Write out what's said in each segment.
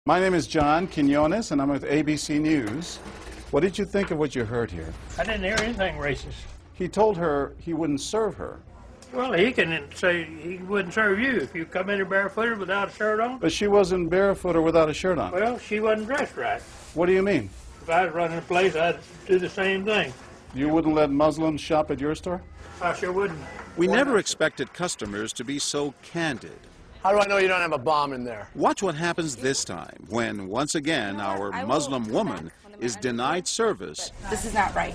My name is John Quinones, and I'm with ABC News. What did you think of what you heard here? I didn't hear anything racist. He told her he wouldn't serve her. Well, he can say he wouldn't serve you if you come in here barefooted without a shirt on. But she wasn't barefoot or without a shirt on. Well, she wasn't dressed right. What do you mean? If I was running a place, I'd do the same thing. You wouldn't let Muslims shop at your store? I sure wouldn't. We never expected customers to be so candid. How do I know you don't have a bomb in there? Watch what happens this time when, once again, our Muslim woman is denied service. This is not right.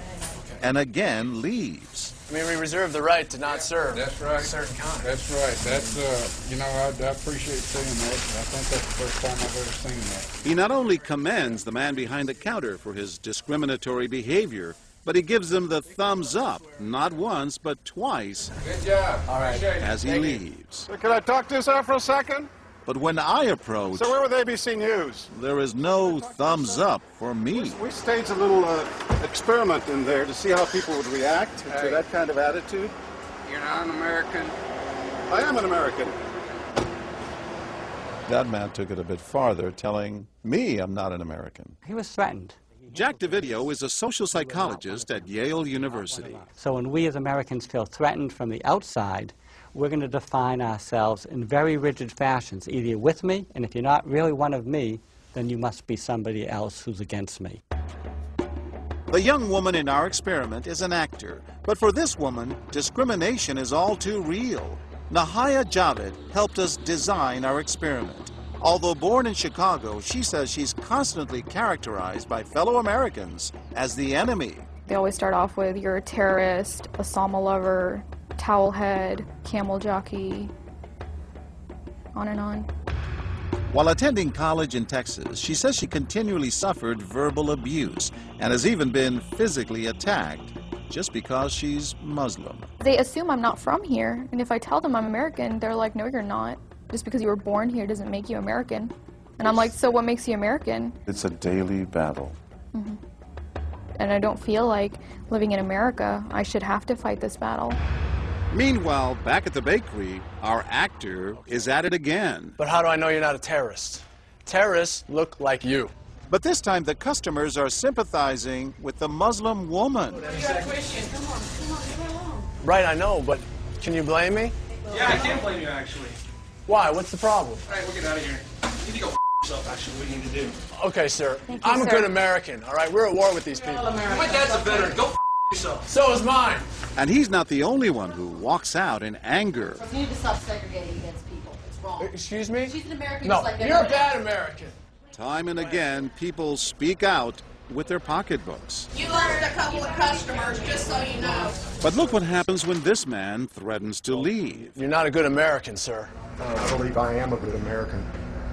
And again leaves. I mean, we reserve the right to not serve. That's right. Certain kind. That's right. That's, you know, I appreciate seeing that. I think that's the first time I've ever seen that. He not only commends the man behind the counter for his discriminatory behavior, but he gives him the thumbs up, not once, but twice. Good job. All right. As he leaves. Can I talk to you, sir, for a second? But when I approach, So we're with ABC News. there is no thumbs up for me. We staged a little experiment in there to see how people would react to that kind of attitude. You're not an American. I am an American. That man took it a bit farther, telling me I'm not an American. He was threatened. Jack DeVideo is a social psychologist at Yale University. So when we as Americans feel threatened from the outside, we're going to define ourselves in very rigid fashions. Either you're with me, and if you're not really one of me, then you must be somebody else who's against me. The young woman in our experiment is an actor, but for this woman, discrimination is all too real. Nahaya Javed helped us design our experiment. Although born in Chicago, she says she's constantly characterized by fellow Americans as the enemy. They always start off with, you're a terrorist, Osama lover, towel head, camel jockey, on and on. While attending college in Texas, she says she continually suffered verbal abuse and has even been physically attacked just because she's Muslim. They assume I'm not from here, and if I tell them I'm American, they're like, no, you're not. Just because you were born here doesn't make you American. And I'm like, so what makes you American? It's a daily battle. Mm-hmm. And I don't feel like living in America, I should have to fight this battle. Meanwhile, back at the bakery, our actor is at it again. But how do I know you're not a terrorist? Terrorists look like you. But this time the customers are sympathizing with the Muslim woman. Right, I know, but can you blame me? Yeah, I can't blame you, actually. Why? What's the problem? All right, we'll get out of here. You need to go yourself, actually, what you need to do. Okay, sir. Thank you, I'm a sir. good American, all right? We're at war with these people. My dad's a veteran. Go yourself. So is mine. And he's not the only one who walks out in anger. You need to stop segregating against people. It's wrong. Excuse me? She's an American No, just like you're a everybody else. bad American. Time and again, people speak out with their pocketbooks. You lost a couple of customers, just so you know. But look what happens when this man threatens to leave. You're not a good American, sir. I believe I am a good American.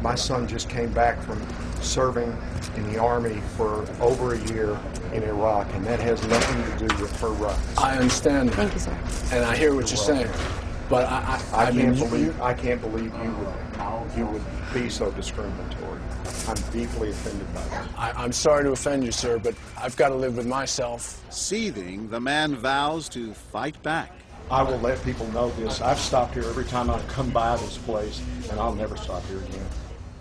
My son just came back from serving in the Army for over a year in Iraq, and that has nothing to do with her rights. I understand. Thank you, sir. And I hear what you're saying. But I can't believe you would be so discriminatory. I'm deeply offended by that. I'm sorry to offend you, sir, but I've got to live with myself. Seething, the man vows to fight back. I will let people know this. I've stopped here every time I've come by this place, and I'll never stop here again.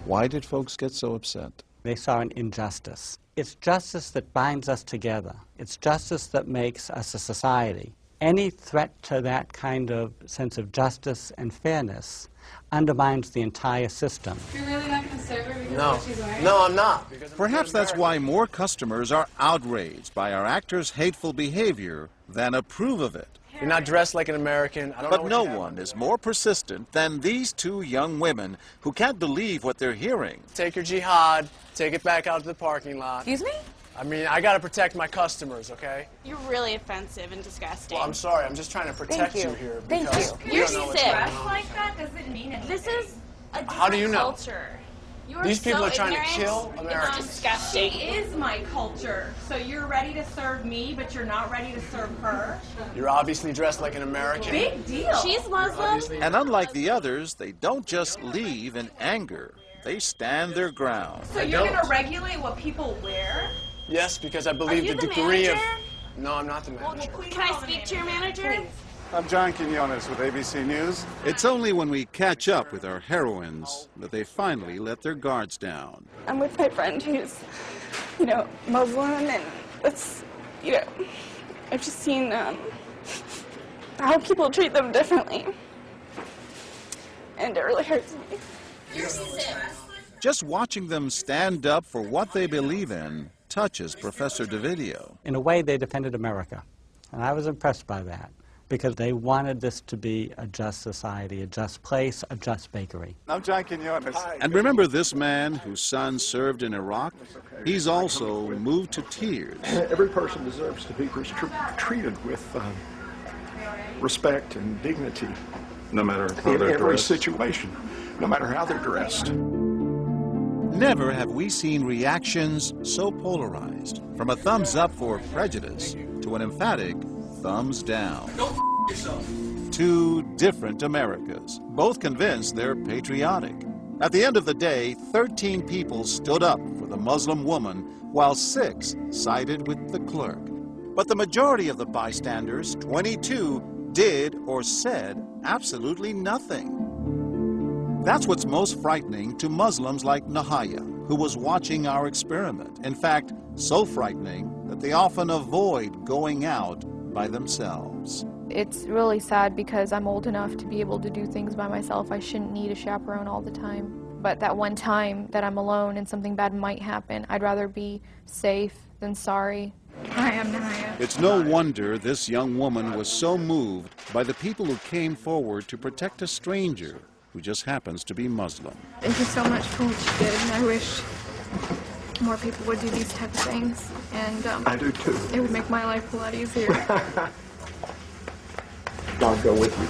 Why did folks get so upset? They saw an injustice. It's justice that binds us together. It's justice that makes us a society. Any threat to that kind of sense of justice and fairness undermines the entire system. You're really not going to serve her because No. of what she's wearing? No, I'm not. Because I'm a Perhaps good that's American. why more customers are outraged by our actor's hateful behavior than approve of it. You're not dressed like an American. I don't know But what no you have one on. is more persistent than these two young women who can't believe what they're hearing. Take your jihad, take it back out to the parking lot. Excuse me? I mean, I got to protect my customers, okay? You're really offensive and disgusting. Well, I'm sorry. I'm just trying to protect Thank you. you here. Thank because you. we You're don't know what's sick. going on. like that doesn't mean anything. This is a different How do you know? culture. You are These people so are trying to ignorant. kill Americans. It's disgusting. She is my culture. So you're ready to serve me, but you're not ready to serve her? You're obviously dressed like an American. Big deal. She's Muslim. And unlike the others, they don't just leave in anger. They stand their ground. So you're going to regulate what people wear? Yes, because I believe you the the degree manager? of... No, I'm not the manager. Can I speak to your manager? I'm John Quinones with ABC News. It's only when we catch up with our heroines that they finally let their guards down. I'm with my friend who's, Muslim, and it's, I've just seen how people treat them differently. And it really hurts me. Just watching them stand up for what they believe in touches Professor DeVideo. In a way, they defended America, and I was impressed by that, because they wanted this to be a just society, a just place, a just bakery. I'm John Quinones. And remember this man whose son served in Iraq? He's also moved to tears. Every person deserves to be treated with respect and dignity. No matter how In they're every dressed. situation, no matter how they're dressed. Never have we seen reactions so polarized, from a thumbs up for prejudice to an emphatic thumbs down. Go yourself. Two different Americas, both convinced they're patriotic. At the end of the day, 13 people stood up for the Muslim woman, while 6 sided with the clerk. But the majority of the bystanders, 22, did or said absolutely nothing. That's what's most frightening to Muslims like Nahaya, who was watching our experiment. In fact, so frightening that they often avoid going out by themselves. It's really sad because I'm old enough to be able to do things by myself. I shouldn't need a chaperone all the time. But that one time that I'm alone and something bad might happen, I'd rather be safe than sorry. Hi, I'm Nahaya. It's no wonder this young woman was so moved by the people who came forward to protect a stranger who just happens to be Muslim. Thank you so much for what you did, and I wish more people would do these type of things. And I do too. It would make my life a lot easier. God go with you.